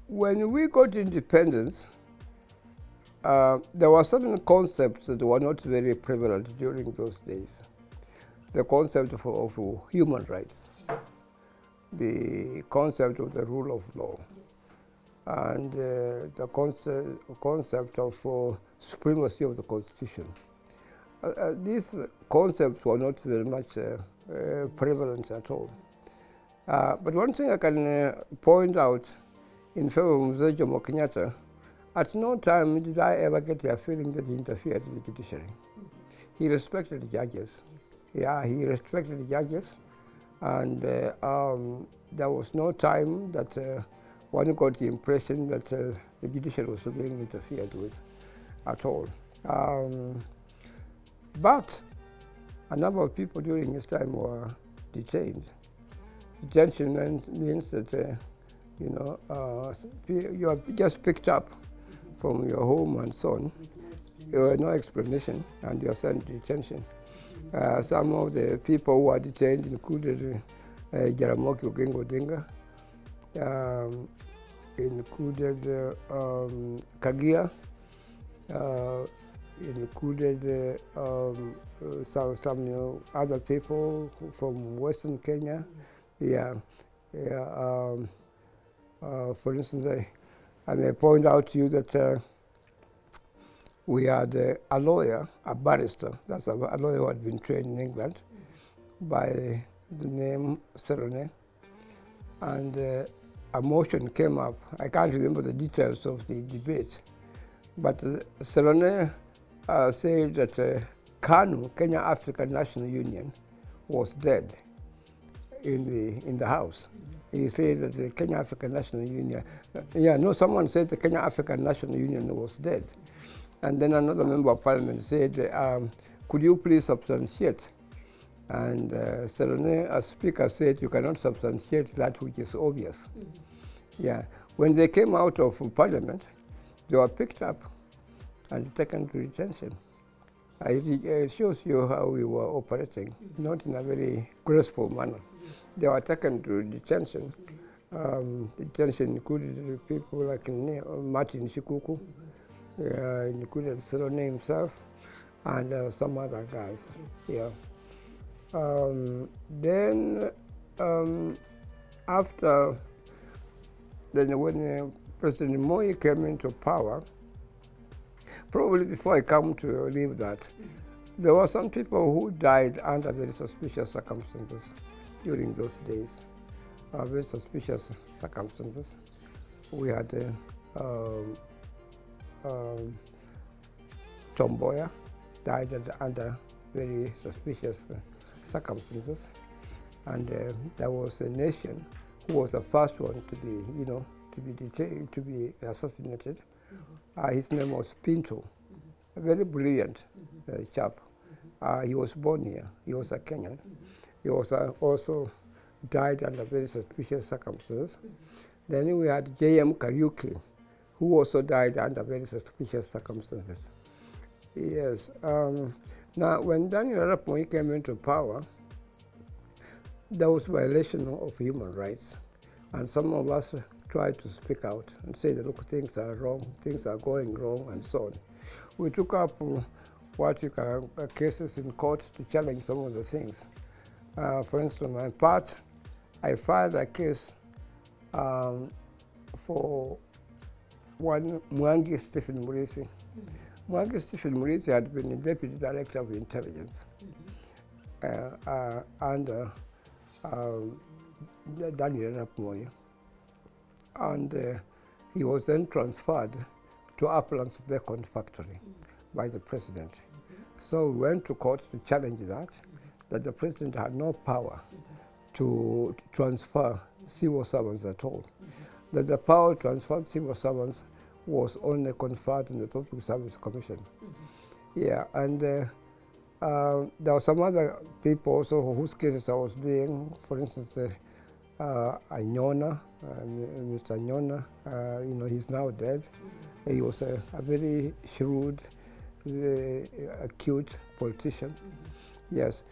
When we got independence, there were certain concepts that were not very prevalent during those days. The concept of human rights, the concept of the rule of law, and the concept of supremacy of the Constitution. These concepts were not very much prevalent at all. But one thing I can point out in favor of Mzee Jomo Kenyatta, at no time did I ever get the feeling that he interfered in the judiciary. He respected the judges. Yeah, he respected the judges. And there was no time that one got the impression that the judiciary was being interfered with at all. But a number of people during his time were detained. Detention means that you are just picked up from your home and so on. There was no explanation, and you are sent to detention. Some of the people who were detained included Jaramogi Oginga Odinga, included Kagia, included some other people from Western Kenya. Yeah. For instance, I may point out to you that we had a lawyer, a barrister, that's a lawyer who had been trained in England by the name Serone, and a motion came up. I can't remember the details of the debate, but Serone said that KANU, Kenya African National Union, was dead in the House. He said that the Kenya African National Union, someone said the Kenya African National Union was dead. And then another member of parliament said, could you please substantiate? And Serone, as speaker, said, you cannot substantiate that which is obvious. Yeah. When they came out of parliament, they were picked up and taken to detention. It shows you how we were operating, not in a very graceful manner. They were taken to detention. Detention included people like Martin Shikuku, included Serone himself, and some other guys. Yeah. Then after, when President Moi came into power, probably before I come to leave that, there were some people who died under very suspicious circumstances during those days. Very suspicious circumstances. We had Tom Mboya died under very suspicious circumstances, and there was a nation who was the first one to be detained, to be assassinated. His name was Pinto, a very brilliant chap. He was born here. He was a Kenyan. He was also died under very suspicious circumstances. Then we had J.M. Kariuki, who also died under very suspicious circumstances. Yes. Now, when Daniel Arap Moi came into power, there was violation of human rights. And some of us tried to speak out and say that, look, things are wrong, things are going wrong, and so on. We took up what you can cases in court to challenge some of the things. For instance, on my part, I filed a case for one Mwangi Stephen Murithi. Mwangi Stephen Murithi had been the Deputy Director of Intelligence under Daniel Arap Moi. And he was then transferred to Uplands Bacon Factory by the president. So we went to court to challenge that the president had no power to transfer civil servants at all. That the power to transfer civil servants was only conferred on the Public Service Commission. Yeah, and there were some other people also whose cases I was doing. For instance, Anyona, Mr. Anyona, he's now dead. He was a very shrewd, acute politician. Yes,